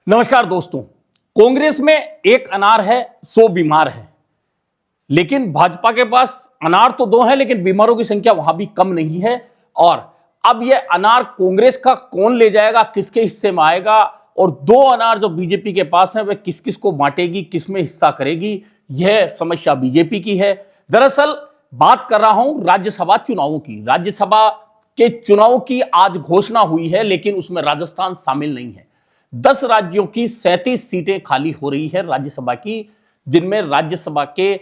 नमस्कार दोस्तों। कांग्रेस में एक अनार है, 100 बीमार है। लेकिन भाजपा के पास अनार तो 2 है, लेकिन बीमारों की संख्या वहां भी कम नहीं है। और अब यह अनार कांग्रेस का कौन ले जाएगा, किसके हिस्से में आएगा, और 2 अनार जो बीजेपी के पास है वह किस किस को बांटेगी, किस में हिस्सा करेगी, यह समस्या बीजेपी की है। दरअसल बात कर रहा हूं राज्यसभा चुनावों की। राज्यसभा के चुनाव की आज घोषणा हुई है, लेकिन उसमें राजस्थान शामिल नहीं है। 10 राज्यों की 37 सीटें खाली हो रही है राज्यसभा की, जिनमें राज्यसभा के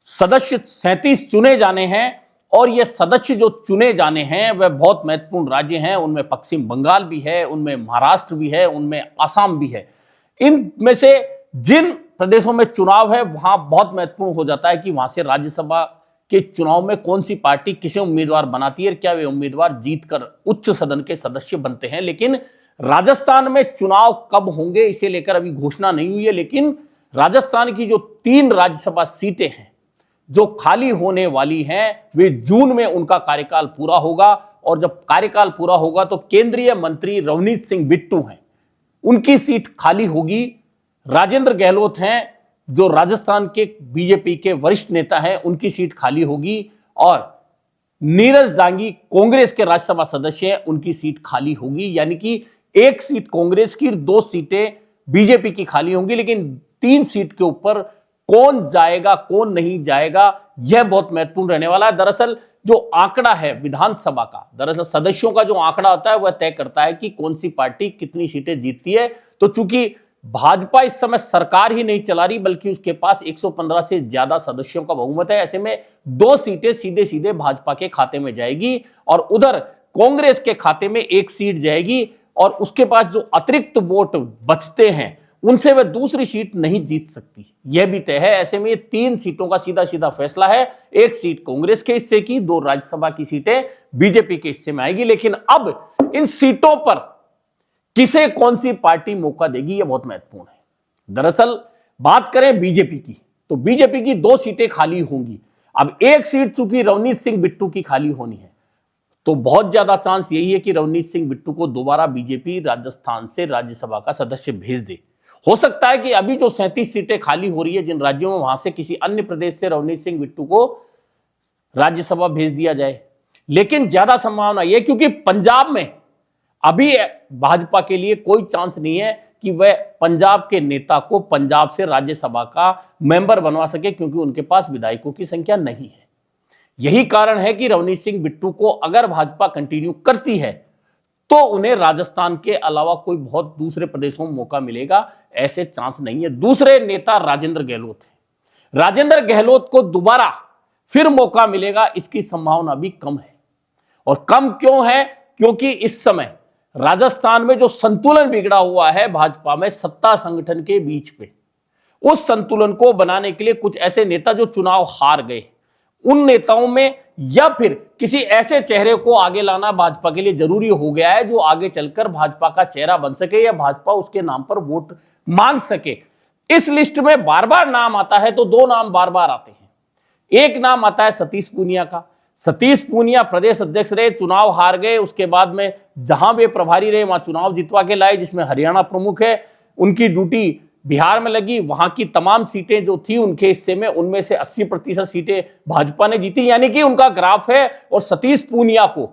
सदस्य 37 चुने जाने हैं। और ये सदस्य जो चुने जाने हैं वह बहुत महत्वपूर्ण राज्य हैं। उनमें पश्चिम बंगाल भी है, उनमें महाराष्ट्र भी है, उनमें आसाम भी है। इनमें से जिन प्रदेशों में चुनाव है वहां बहुत महत्वपूर्ण हो जाता है कि वहां से राज्यसभा के चुनाव में कौन सी पार्टी किसे उम्मीदवार बनाती है, क्या वे उम्मीदवार जीतकर उच्च सदन के सदस्य बनते हैं। लेकिन राजस्थान में चुनाव कब होंगे इसे लेकर अभी घोषणा नहीं हुई है। लेकिन राजस्थान की जो 3 राज्यसभा सीटें हैं जो खाली होने वाली हैं, वे जून में उनका कार्यकाल पूरा होगा। और जब कार्यकाल पूरा होगा तो केंद्रीय मंत्री रवनीत सिंह बिट्टू हैं, उनकी सीट खाली होगी। राजेंद्र गहलोत हैं जो राजस्थान के बीजेपी के वरिष्ठ नेता हैं, उनकी सीट खाली होगी। और नीरज डांगी कांग्रेस के राज्यसभा सदस्य हैं, उनकी सीट खाली होगी। यानी कि 1 सीट कांग्रेस की, 2 सीटें बीजेपी की खाली होंगी। लेकिन 3 सीट के ऊपर कौन जाएगा कौन नहीं जाएगा यह बहुत महत्वपूर्ण रहने वाला है। दरअसल जो आंकड़ा है विधानसभा का, दरअसल सदस्यों का जो आंकड़ा होता है वह तय करता है कि कौन सी पार्टी कितनी सीटें जीतती है। तो चूंकि भाजपा इस समय सरकार ही नहीं चला रही, बल्कि उसके पास 115 से ज्यादा सदस्यों का बहुमत है, ऐसे में 2 सीटें सीधे सीधे भाजपा के खाते में जाएगी और उधर कांग्रेस के खाते में 1 सीट जाएगी। और उसके पास जो अतिरिक्त वोट बचते हैं उनसे वह दूसरी सीट नहीं जीत सकती, यह भी तय है। ऐसे में 3 सीटों का सीधा सीधा फैसला है। 1 सीट कांग्रेस के हिस्से की, 2 राज्यसभा की सीटें बीजेपी के हिस्से में आएगी। लेकिन अब इन सीटों पर किसे कौन सी पार्टी मौका देगी यह बहुत महत्वपूर्ण है। दरअसल बात करें बीजेपी की, तो बीजेपी की 2 सीटें खाली होंगी। अब 1 सीट चूंकि रवनीत सिंह बिट्टू की खाली होनी है, तो बहुत ज्यादा चांस यही है कि रवनीत सिंह बिट्टू को दोबारा बीजेपी राजस्थान से राज्यसभा का सदस्य भेज दे। हो सकता है कि अभी जो 37 सीटें खाली हो रही है जिन राज्यों में, वहां से किसी अन्य प्रदेश से रवनीत सिंह बिट्टू को राज्यसभा भेज दिया जाए। लेकिन ज्यादा संभावना यह, क्योंकि पंजाब में अभी भाजपा के लिए कोई चांस नहीं है कि वह पंजाब के नेता को पंजाब से राज्यसभा का मेंबर बनवा सके, क्योंकि उनके पास विधायकों की संख्या नहीं है। यही कारण है कि रवनीत सिंह बिट्टू को अगर भाजपा कंटिन्यू करती है तो उन्हें राजस्थान के अलावा कोई बहुत दूसरे प्रदेशों में मौका मिलेगा, ऐसे चांस नहीं है। दूसरे नेता राजेंद्र गहलोत है। राजेंद्र गहलोत को दोबारा फिर मौका मिलेगा, इसकी संभावना भी कम है। और कम क्यों है? क्योंकि इस समय राजस्थान में जो संतुलन बिगड़ा हुआ है भाजपा में सत्ता संगठन के बीच पे, उस संतुलन को बनाने के लिए कुछ ऐसे नेता जो चुनाव हार गए, उन नेताओं में या फिर किसी ऐसे चेहरे को आगे लाना भाजपा के लिए जरूरी हो गया है जो आगे चलकर भाजपा का चेहरा बन सके या भाजपा उसके नाम पर वोट मांग सके। इस लिस्ट में बार बार नाम आता है तो 2 नाम बार बार आते हैं। एक नाम आता है सतीश पूनिया का। सतीश पूनिया प्रदेश अध्यक्ष रहे, चुनाव हार गए, उसके बाद में जहां वे प्रभारी रहे वहां चुनाव जितवा के लाए, जिसमें हरियाणा प्रमुख है। उनकी ड्यूटी बिहार में लगी, वहां की तमाम सीटें जो थी उनके हिस्से में, उनमें से 80% सीटें भाजपा ने जीती। यानी कि उनका ग्राफ है। और सतीश पूनिया को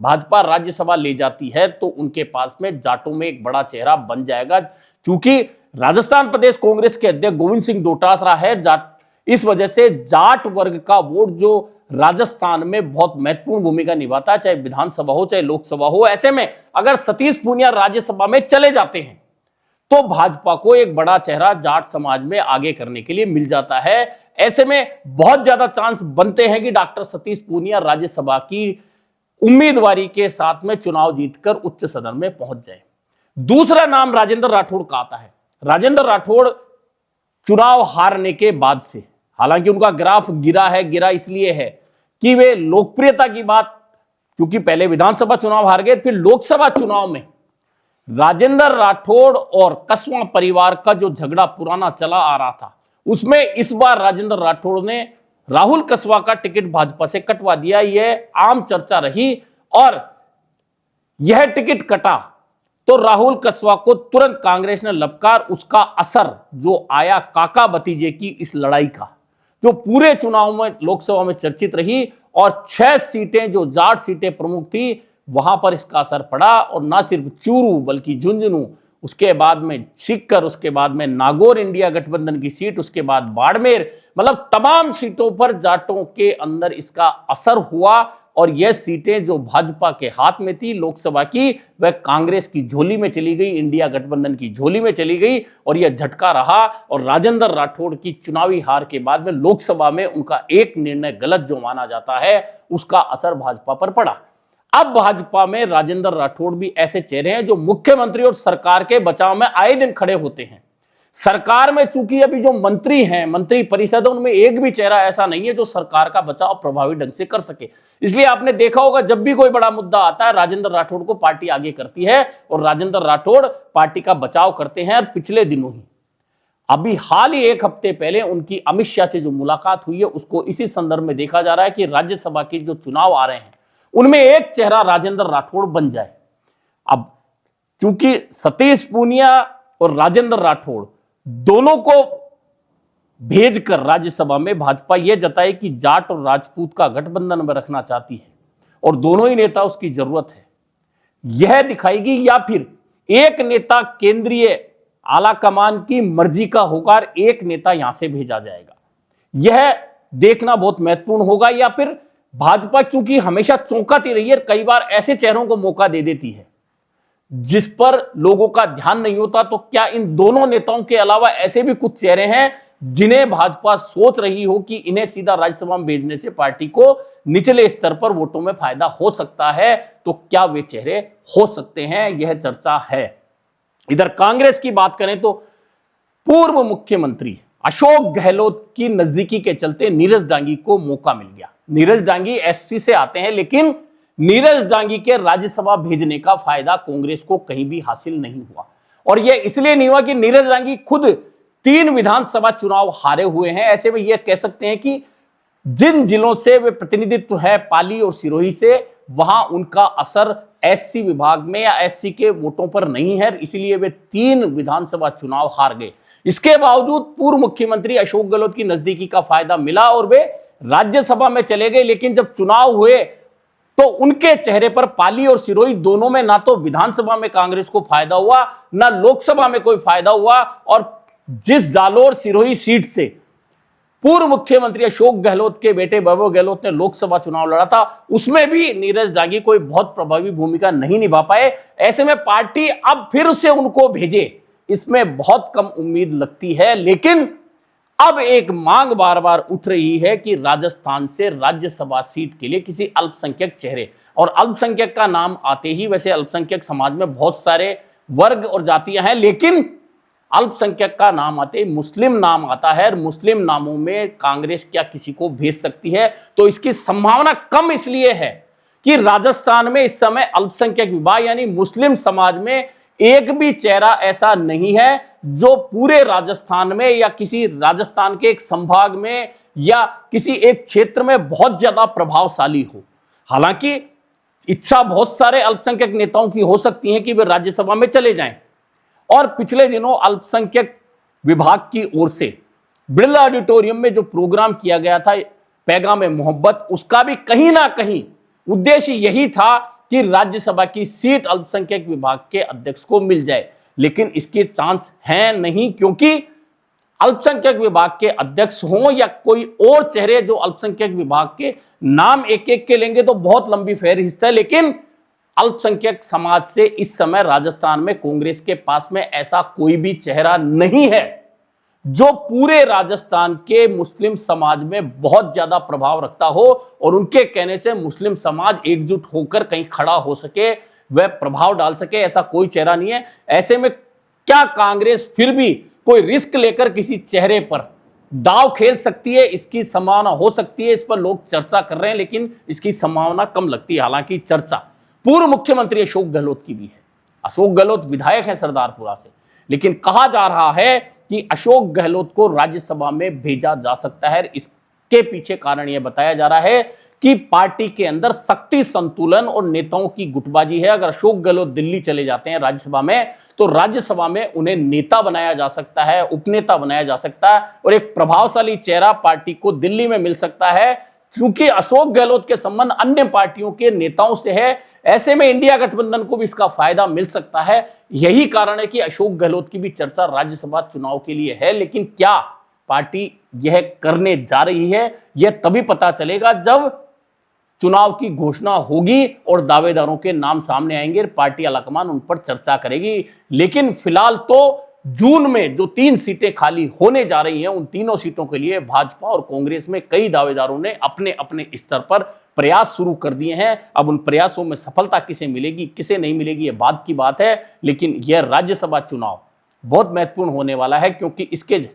भाजपा राज्यसभा ले जाती है तो उनके पास में जाटों में एक बड़ा चेहरा बन जाएगा। चूंकि राजस्थान प्रदेश कांग्रेस के अध्यक्ष गोविंद सिंह डोटासरा है, इस वजह से जाट वर्ग का वोट जो राजस्थान में बहुत महत्वपूर्ण भूमिका निभाता है, चाहे विधानसभा हो चाहे लोकसभा हो। ऐसे में अगर सतीश पूनिया राज्यसभा में चले जाते हैं तो भाजपा को एक बड़ा चेहरा जाट समाज में आगे करने के लिए मिल जाता है। ऐसे में बहुत ज्यादा चांस बनते हैं कि डॉक्टर सतीश पूनिया राज्यसभा की उम्मीदवारी के साथ में चुनाव जीतकर उच्च सदन में पहुंच जाए। दूसरा नाम राजेंद्र राठौड़ का आता है। राजेंद्र राठौड़ चुनाव हारने के बाद से, हालांकि उनका ग्राफ गिरा इसलिए है कि वे लोकप्रियता की बात, क्योंकि पहले विधानसभा चुनाव हार गए, फिर लोकसभा चुनाव में राजेंद्र राठौड़ और कसवा परिवार का जो झगड़ा पुराना चला आ रहा था, उसमें इस बार राजेंद्र राठौड़ ने राहुल कसवा का टिकट भाजपा से कटवा दिया। यह आम चर्चा रही और यह टिकट कटा तो राहुल कसवा को तुरंत कांग्रेस ने लपकार। उसका असर जो आया काका भतीजे की इस लड़ाई का, जो पूरे चुनाव में लोकसभा में चर्चित रही, और 6 सीटें जो जाट सीटें प्रमुख थी वहां पर इसका असर पड़ा। और ना सिर्फ चूरू बल्कि झुंझुनू, उसके बाद में सीकर, उसके बाद में नागौर इंडिया गठबंधन की सीट, उसके बाद बाड़मेर, मतलब तमाम सीटों पर जाटों के अंदर इसका असर हुआ। और यह सीटें जो भाजपा के हाथ में थी लोकसभा की, वह कांग्रेस की झोली में चली गई, इंडिया गठबंधन की झोली में चली गई। और यह झटका रहा। और राजेंद्र राठौड़ की चुनावी हार के बाद में लोकसभा में उनका एक निर्णय गलत जो माना जाता है, उसका असर भाजपा पर पड़ा। अब भाजपा में राजेंद्र राठौड़ भी ऐसे चेहरे हैं जो मुख्यमंत्री और सरकार के बचाव में आए दिन खड़े होते हैं। सरकार में चूंकि अभी जो मंत्री हैं, मंत्री परिषद, उनमें एक भी चेहरा ऐसा नहीं है जो सरकार का बचाव प्रभावी ढंग से कर सके। इसलिए आपने देखा होगा जब भी कोई बड़ा मुद्दा आता है, राजेंद्र राठौड़ को पार्टी आगे करती है और राजेंद्र राठौड़ पार्टी का बचाव करते हैं। और पिछले दिनों ही, अभी हाल ही 1 हफ्ते पहले उनकी अमित शाह से जो मुलाकात हुई है, उसको इसी संदर्भ में देखा जा रहा है कि राज्यसभा के जो चुनाव आ रहे हैं उनमें एक चेहरा राजेंद्र राठौड़ बन जाए। अब चूंकि सतीश पूनिया और राजेंद्र राठौड़ दोनों को भेजकर राज्यसभा में भाजपा यह जताए कि जाट और राजपूत का गठबंधन में रखना चाहती है और दोनों ही नेता उसकी जरूरत है, यह दिखाएगी, या फिर एक नेता केंद्रीय आला कमान की मर्जी का होगा और एक नेता यहां से भेजा जाएगा, यह देखना बहुत महत्वपूर्ण होगा। या फिर भाजपा चूंकि हमेशा चौंकाती रही है, कई बार ऐसे चेहरों को मौका दे देती है जिस पर लोगों का ध्यान नहीं होता, तो क्या इन दोनों नेताओं के अलावा ऐसे भी कुछ चेहरे हैं जिन्हें भाजपा सोच रही हो कि इन्हें सीधा राज्यसभा में भेजने से पार्टी को निचले स्तर पर वोटों में फायदा हो सकता है? तो क्या वे चेहरे हो सकते हैं, यह चर्चा है। इधर कांग्रेस की बात करें तो पूर्व मुख्यमंत्री अशोक गहलोत की नजदीकी के चलते नीरज डांगी को मौका मिल गया। नीरज डांगी एससी से आते हैं, लेकिन नीरज डांगी के राज्यसभा भेजने का फायदा कांग्रेस को कहीं भी हासिल नहीं हुआ। और यह इसलिए नहीं हुआ कि नीरज डांगी खुद 3 विधानसभा चुनाव हारे हुए हैं। ऐसे में यह कह सकते हैं कि जिन जिलों से वे प्रतिनिधित्व है, पाली और सिरोही से, वहां उनका असर एससी विभाग में या एससी के वोटों पर नहीं है, इसलिए वे 3 विधानसभा चुनाव हार गए। इसके बावजूद पूर्व मुख्यमंत्री अशोक गहलोत की नजदीकी का फायदा मिला और वे राज्यसभा में चले गए। लेकिन जब चुनाव हुए तो उनके चेहरे पर पाली और सिरोही दोनों में ना तो विधानसभा में कांग्रेस को फायदा हुआ, ना लोकसभा में कोई फायदा हुआ। और जिस जालोर सिरोही सीट से पूर्व मुख्यमंत्री अशोक गहलोत के बेटे वैभव गहलोत ने लोकसभा चुनाव लड़ा था, उसमें भी नीरज डांगी कोई बहुत प्रभावी भूमिका नहीं निभा पाए। ऐसे में पार्टी अब फिर से उनको भेजे, इसमें बहुत कम उम्मीद लगती है। लेकिन अब एक मांग बार बार उठ रही है कि राजस्थान से राज्यसभा सीट के लिए किसी अल्पसंख्यक चेहरे, और अल्पसंख्यक का नाम आते ही, वैसे अल्पसंख्यक समाज में बहुत सारे वर्ग और जातियां हैं, लेकिन अल्पसंख्यक का नाम आते मुस्लिम नाम आता है। और मुस्लिम नामों में कांग्रेस क्या किसी को भेज सकती है? तो इसकी संभावना कम इसलिए है कि राजस्थान में इस समय अल्पसंख्यक विभाग यानी मुस्लिम समाज में एक भी चेहरा ऐसा नहीं है जो पूरे राजस्थान में या किसी राजस्थान के एक संभाग में या किसी एक क्षेत्र में बहुत ज्यादा प्रभावशाली हो। हालांकि इच्छा बहुत सारे अल्पसंख्यक नेताओं की हो सकती है कि वे राज्यसभा में चले जाएं। और पिछले दिनों अल्पसंख्यक विभाग की ओर से बिरला ऑडिटोरियम में जो प्रोग्राम किया गया था पैगाम में मोहब्बत, उसका भी कहीं ना कहीं उद्देश्य यही था कि राज्यसभा की सीट अल्पसंख्यक विभाग के अध्यक्ष को मिल जाए। लेकिन इसके चांस हैं नहीं, क्योंकि अल्पसंख्यक विभाग के अध्यक्ष हों या कोई और चेहरे जो अल्पसंख्यक विभाग के नाम एक एक के लेंगे तो बहुत लंबी फहरिस्त है। लेकिन अल्पसंख्यक समाज से इस समय राजस्थान में कांग्रेस के पास में ऐसा कोई भी चेहरा नहीं है जो पूरे राजस्थान के मुस्लिम समाज में बहुत ज्यादा प्रभाव रखता हो और उनके कहने से मुस्लिम समाज एकजुट होकर कहीं खड़ा हो सके, वह प्रभाव डाल सके, ऐसा कोई चेहरा नहीं है। ऐसे में क्या कांग्रेस फिर भी कोई रिस्क लेकर किसी चेहरे पर दांव खेल सकती है? इसकी संभावना हो सकती है, इस पर लोग चर्चा कर रहे हैं, लेकिन इसकी संभावना कम लगती है। हालांकि चर्चा पूर्व मुख्यमंत्री अशोक गहलोत की भी है। अशोक गहलोत विधायक है सरदारपुरा से, लेकिन कहा जा रहा है कि अशोक गहलोत को राज्यसभा में भेजा जा सकता है। इसके पीछे कारण यह बताया जा रहा है कि पार्टी के अंदर शक्ति संतुलन और नेताओं की गुटबाजी है। अगर अशोक गहलोत दिल्ली चले जाते हैं राज्यसभा में, तो राज्यसभा में उन्हें नेता बनाया जा सकता है, उपनेता बनाया जा सकता है और एक प्रभावशाली चेहरा पार्टी को दिल्ली में मिल सकता है। क्योंकि अशोक गहलोत के संबंध अन्य पार्टियों के नेताओं से है, ऐसे में इंडिया गठबंधन को भी इसका फायदा मिल सकता है। यही कारण है कि अशोक गहलोत की भी चर्चा राज्यसभा चुनाव के लिए है। लेकिन क्या पार्टी यह करने जा रही है, यह तभी पता चलेगा जब चुनाव की घोषणा होगी और दावेदारों के नाम सामने आएंगे, पार्टी आलाकमान उन पर चर्चा करेगी। लेकिन फिलहाल तो जून में जो 3 सीटें खाली होने जा रही हैं, उन तीनों सीटों के लिए भाजपा और कांग्रेस में कई दावेदारों ने अपने अपने स्तर पर प्रयास शुरू कर दिए हैं। अब उन प्रयासों में सफलता किसे मिलेगी, किसे नहीं मिलेगी, यह बाद की बात है। लेकिन यह राज्यसभा चुनाव बहुत महत्वपूर्ण होने वाला है, क्योंकि इसके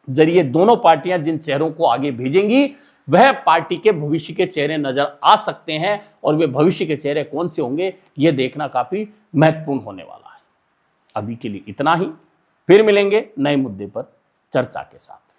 जरिए दोनों पार्टियां जिन चेहरों को आगे भेजेंगी, वह पार्टी के भविष्य के चेहरे नजर आ सकते हैं। और वे भविष्य के चेहरे कौन से होंगे, यह देखना काफी महत्वपूर्ण होने वाला है। अभी के लिए इतना ही, फिर मिलेंगे नए मुद्दे पर चर्चा के साथ।